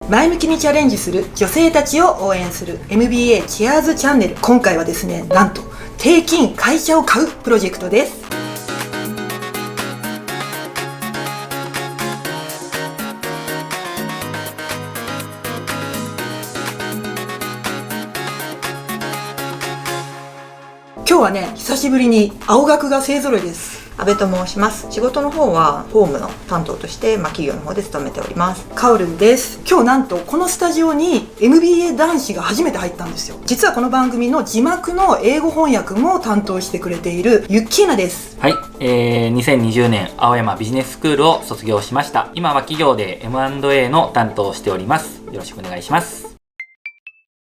前向きにチャレンジする女性たちを応援する MBA チアーズチャンネル。今回はですね、なんと低金会社を買うプロジェクトです。今日はね、久しぶりに青学が勢ぞろいです。阿部と申します。仕事の方は法務の担当として、企業の方で勤めております。カオルンです。今日なんとこのスタジオに MBA 男子が初めて入ったんですよ。実はこの番組の字幕の英語翻訳も担当してくれているユッキーナです。はい、2020年青山ビジネススクールを卒業しました。今は企業で M&A の担当をしております。よろしくお願いします。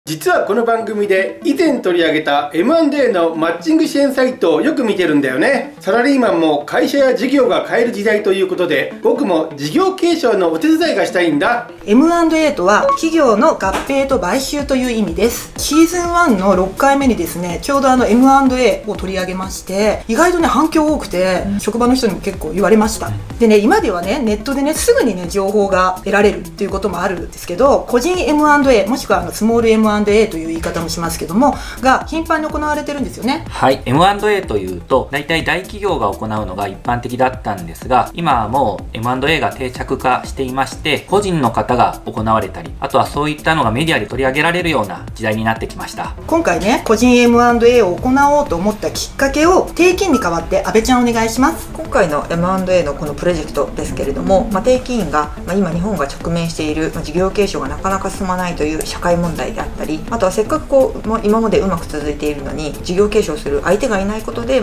実はこの番組で以前取り上げた M&A のマッチング支援サイトをよく見てるんだよね。サラリーマンも会社や事業が変える時代ということで、僕も事業継承のお手伝いがしたいんだ。 M&A とは企業の合併と買収という意味です。シーズン1の6回目にですね、ちょうどM&A を取り上げまして、意外とね反響多くて、職場の人にも結構言われました。でね、今ではねネットでねすぐにね情報が得られるっていうこともあるんですけど、個人 M&A もしくはスモール M&A という言い方もしますけども、が頻繁に行われてるんですよね。はい、 M&A というと大体大企業が行うのが一般的だったんですが、今はもう M&A が定着化していまして、個人の方が行われたり、あとはそういったのがメディアで取り上げられるような時代になってきました。今回ね、個人 M&A を行おうと思ったきっかけを低金に代わって阿部ちゃんお願いします。今回の M&A のこのプロジェクトですけれども、低金が、今日本が直面している、事業継承がなかなか進まないという社会問題であったり、あとはせっかく今までうまく続いているのに事業継承する相手がいないことで、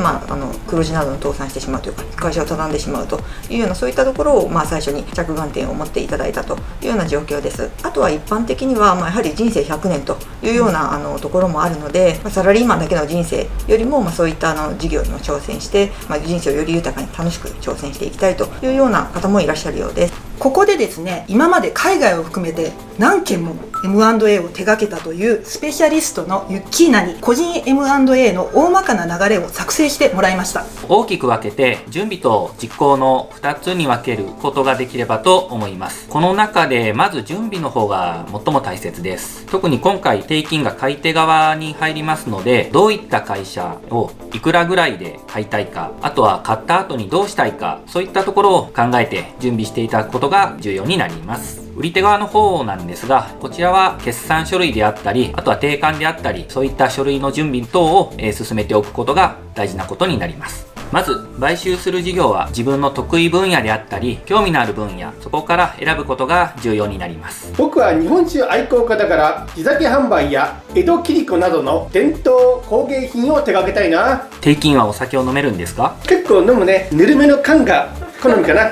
黒字などの倒産してしまうというか、会社を畳んでしまうというような、そういったところを、最初に着眼点を持っていただいたというような状況です。あとは一般的には、やはり人生100年というようなところもあるので、サラリーマンだけの人生よりも、そういった事業にも挑戦して、人生をより豊かに楽しく挑戦していきたいというような方もいらっしゃるようです。ここでですね、今まで海外を含めて何件も M&A を手掛けたというスペシャリストのユッキーナに個人 M&A の大まかな流れを作成してもらいました。大きく分けて準備と実行の2つに分けることができればと思います。この中でまず準備の方が最も大切です。特に今回低金が買い手側に入りますので、どういった会社をいくらぐらいで買いたいか、あとは買った後にどうしたいか、そういったところを考えて準備していただくことが重要になります。売り手側の方なんですが、こちらは決算書類であったり、あとは定款であったり、そういった書類の準備等を進めておくことが大事なことになります。まず買収する事業は自分の得意分野であったり、興味のある分野、そこから選ぶことが重要になります。僕は日本酒愛好家だから、地酒販売や江戸切子などの伝統工芸品を手掛けたいな。低金はお酒を飲めるんですか？結構飲むね。ぬるめの缶が好みかな。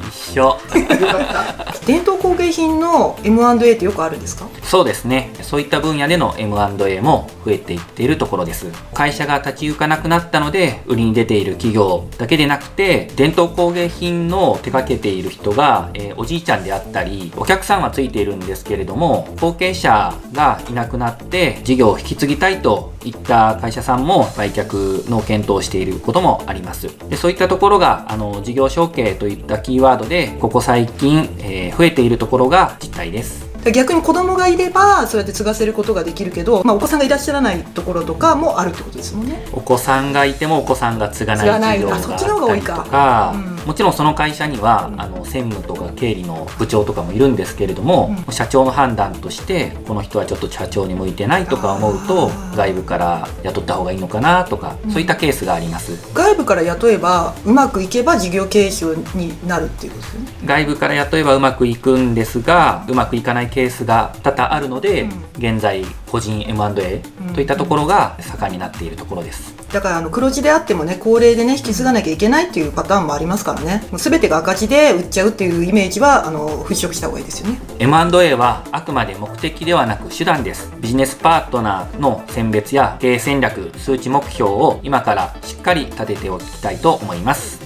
一緒。よかった。伝統工芸品の M&A ってよくあるんですか？そうですね。そういった分野での M&A も増えていっているところです。会社が立ち行かなくなったので、売りに出ている企業だけでなくて、伝統工芸品の手掛けている人が、おじいちゃんであったり、お客さんはついているんですけれども、後継者がいなくなって事業を引き継ぎたいといった会社さんも売却の検討をしていることもあります。で、そういったところが事業承継といったキーワードでここ最近、増えているところが実態です。逆に子供がいればそうやって継がせることができるけど、お子さんがいらっしゃらないところとかもあるってことですもんね。お子さんがいてもお子さんが継がない事業があったりとか、もちろんその会社には専務とか経理の部長とかもいるんですけれども、社長の判断としてこの人はちょっと社長に向いてないとか思うと、外部から雇った方がいいのかなとか、そういったケースがあります。外部から雇えばうまくいけば事業継承になるっていうことですよね。外部から雇えばうまくいくんですが、うまくいかないケースが多々あるので、現在個人 M&A といったところが盛んになっているところです。だから黒字であってもね、高齢でね引き継がなきゃいけないっていうパターンもありますからね。もう全てが赤字で売っちゃうっていうイメージは払拭した方がいいですよね。 M&A はあくまで目的ではなく手段です。ビジネスパートナーの選別や経営戦略、数値目標を今からしっかり立てておきたいと思います。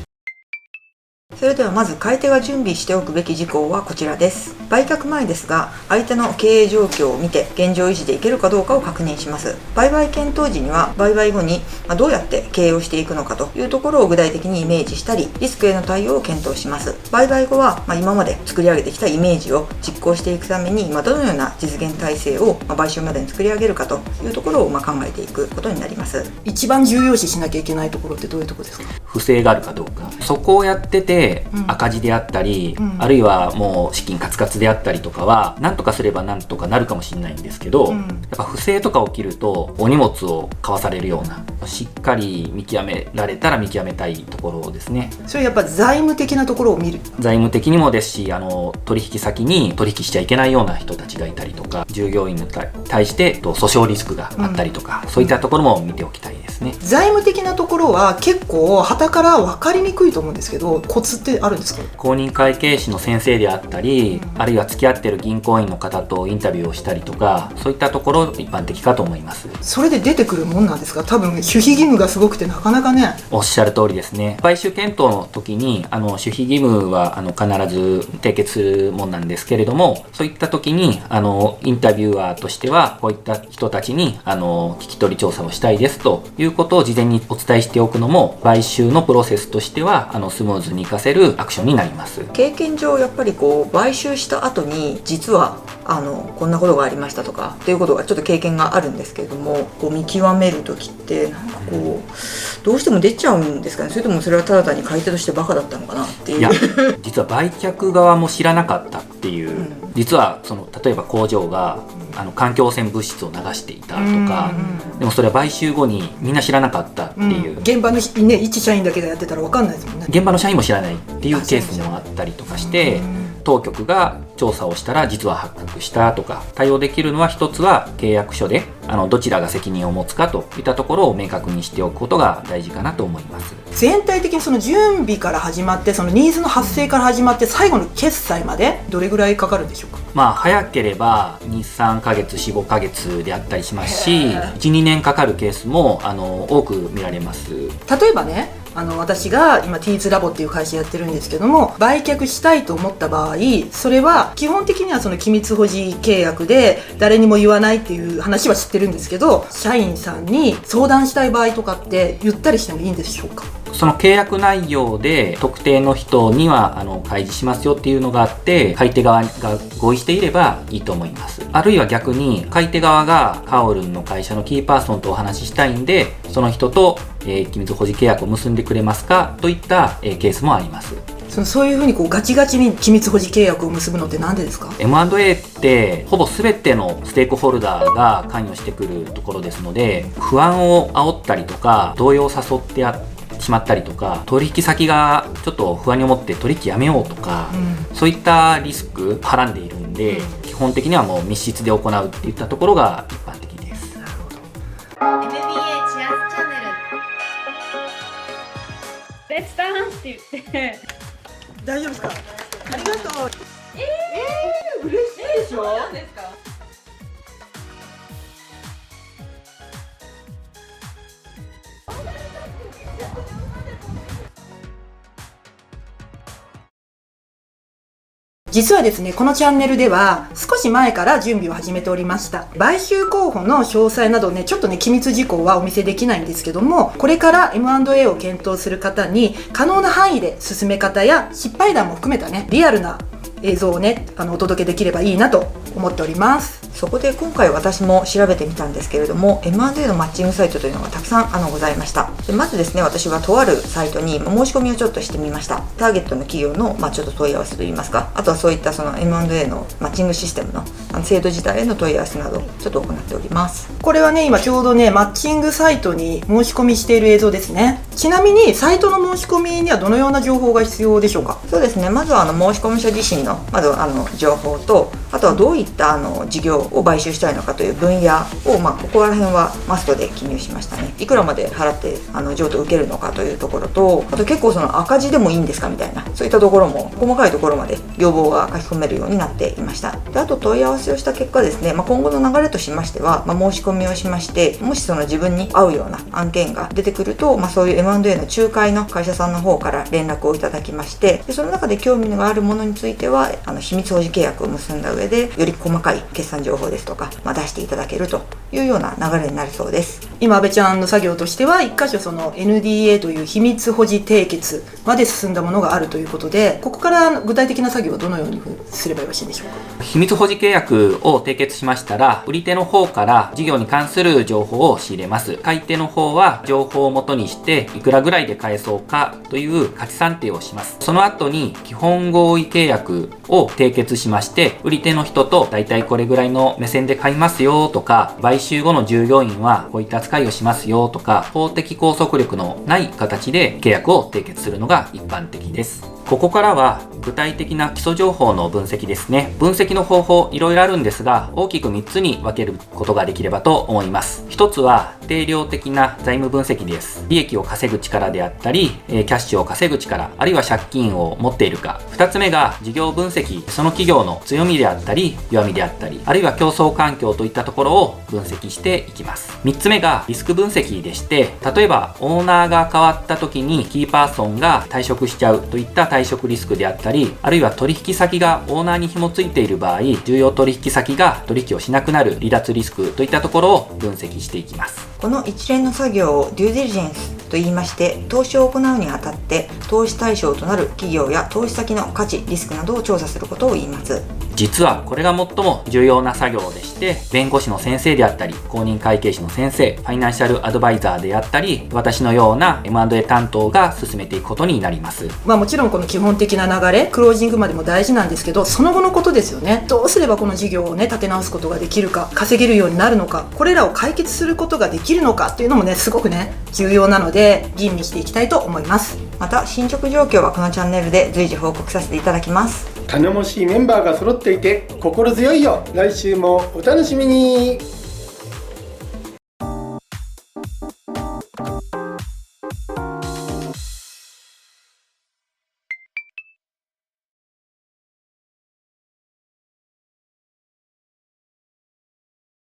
それではまず買い手が準備しておくべき事項はこちらです。売却前ですが、相手の経営状況を見て現状維持でいけるかどうかを確認します。売買検討時には売買後にどうやって経営をしていくのかというところを具体的にイメージしたり、リスクへの対応を検討します。売買後は今まで作り上げてきたイメージを実行していくためにどのような実現体制を買収までに作り上げるかというところを考えていくことになります。一番重要視しなきゃいけないところってどういうところですか？不正があるかどうか、そこをやってて赤字であったり、あるいはもう資金カツカツであったりとかはなんとかすればなんとかなるかもしれないんですけど、やっぱ不正とか起きるとお荷物を買わされるような、しっかり見極められたら見極めたいところですね。それやっぱ財務的なところを見る。財務的にもですし、取引先に取引しちゃいけないような人たちがいたりとか、従業員に対して訴訟リスクがあったりとか、そういったところも見ておきたいですね。財務的なところは結構傍から分かりにくいと思うんですけど、コツってあるんですか？公認会計士の先生であったり、あるいは付き合ってる銀行員の方とインタビューをしたりとか、そういったところ一般的かと思います。それで出てくるもんなんですか？多分守秘義務がすごくてなかなかね。おっしゃる通りですね。買収検討の時に守秘義務は必ず締結するもんなんですけれども、そういった時にインタビュアーとしてはこういった人たちに聞き取り調査をしたいですということを事前にお伝えしておくのも、買収のプロセスとしてはスムーズに活かせるアクションになります。経験上やっぱり買収した後に実はこんなことがありましたとかっていうことがちょっと経験があるんですけれども、見極める時ってどうしても出ちゃうんですかね。それともそれはただ単に買い手としてバカだったのかなっていう。いや実は売却側も知らなかったっていう、実は例えば工場が環境汚染物質を流していたとか、でもそれは買収後にみんな知らなかったっていう、現場の一社員だけがやってたら分かんないですもんね。現場の社員も知らないっていうケースもあったりとかして、当局が調査をしたら実は発覚したとか対応できるのは、一つは契約書でどちらが責任を持つかといったところを明確にしておくことが大事かなと思います。全体的にその準備から始まって、そのニーズの発生から始まって最後の決済までどれぐらいかかるんでしょうか？早ければ 2,3 ヶ月 4,5 ヶ月であったりしますし、1,2 年かかるケースも多く見られます。例えばね、私が今 T2 ラボっていう会社やってるんですけども、売却したいと思った場合、それは基本的にはその機密保持契約で誰にも言わないっていう話は知ってるんですけど、社員さんに相談したい場合とかって言ったりしてもいいんでしょうか？その契約内容で特定の人には開示しますよっていうのがあって、買い手側が合意していればいいと思います。あるいは逆に買い手側がカオルンの会社のキーパーソンとお話ししたいんで、その人と機密保持契約を結んでくれますかといったケースもあります。そういうふうにガチガチに機密保持契約を結ぶのってなんでですか？ M&A ってほぼ全てのステークホルダーが関与してくるところですので、不安を煽ったりとか動揺を誘ってしまったりとか、取引先がちょっと不安に思って取引やめようとか、そういったリスクはらんでいるんで、基本的にはもう密室で行うっていったところが一般的です。MBA チアーズチャンネルレッツダンスって言って大丈夫ですか？ありがとう。嬉しいでしょ？そうなんですか？実はですね、このチャンネルでは少し前から準備を始めておりました。買収候補の詳細などね、ちょっとね、機密事項はお見せできないんですけども、これから M&A を検討する方に可能な範囲で進め方や失敗談も含めたね、リアルな映像をね、お届けできればいいなと思っております。そこで今回私も調べてみたんですけれども、 M&A のマッチングサイトというのがたくさんございました。でまずですね、私はとあるサイトに申し込みをちょっとしてみました。ターゲットの企業の、ちょっと問い合わせといいますか、あとはそういったその M&A のマッチングシステムの制度自体への問い合わせなどちょっと行っております。これはね、今ちょうどね、マッチングサイトに申し込みしている映像ですね。ちなみにサイトの申し込みにはどのような情報が必要でしょうか？そうですね、まずは申し込み者自身のまず情報と、あとはどういった事業を買収したいのかという分野を、ここら辺はマストで記入しましたね。いくらまで払って譲渡受けるのかというところと、あと結構赤字でもいいんですかみたいな、そういったところも細かいところまで要望が書き込めるようになっていました。であと問い合わせをした結果ですね、今後の流れとしましては、申し込みをしまして、もし自分に合うような案件が出てくると、そういう M&A の仲介の会社さんの方から連絡をいただきまして、でその中で興味があるものについては秘密保持契約を結んだ上で、より細かい決算情報ですとか、出していただけるというような流れになるそうです。今阿部ちゃんの作業としては1箇所NDA という秘密保持締結まで進んだものがあるということで、ここから具体的な作業はどのようにすればよろしいでしょうか。秘密保持契約を締結しましたら、売り手の方から事業に関する情報を仕入れます。買い手の方は情報を元にしていくらぐらいで返そうかという価値算定をします。その後に基本合意契約を締結しまして、売り手の人とだいたいこれぐらいの目線で買いますよとか、買収後の従業員はこういった扱いをしますよとか、法的拘束力のない形で契約を締結するのが一般的です。ここからは具体的な基礎情報の分析ですね。分析の方法いろいろあるんですが、大きく3つに分けることができればと思います。1つは定量的な財務分析です。利益を稼ぐ力であったり、キャッシュを稼ぐ力、あるいは借金を持っているか。2つ目が事業分析、その企業の強みであったり弱みであったり、あるいは競争環境といったところを分析していきます。3つ目がリスク分析でして、例えばオーナーが変わった時にキーパーソンが退職しちゃうといった退職リスクであったり、あるいは取引先がオーナーに紐ついている場合、重要取引先が取引をしなくなる離脱リスクといったところを分析していきます。この一連の作業をデューディリジェンスと言いまして、投資を行うにあたって投資対象となる企業や投資先の価値、リスクなどを調査することを言います。実はこれが最も重要な作業でして、弁護士の先生であったり、公認会計士の先生、ファイナンシャルアドバイザーであったり、私のような M&A 担当が進めていくことになります。もちろんこの基本的な流れ、クロージングまでも大事なんですけど、その後のことですよね。どうすればこの事業を立て直すことができるか、稼げるようになるのか、これらを解決することができるのかっていうのもすごく重要なので、吟味していきたいと思います。また進捗状況はこのチャンネルで随時報告させていただきます。頼もしいメンバーが揃っていて心強いよ。来週もお楽しみに。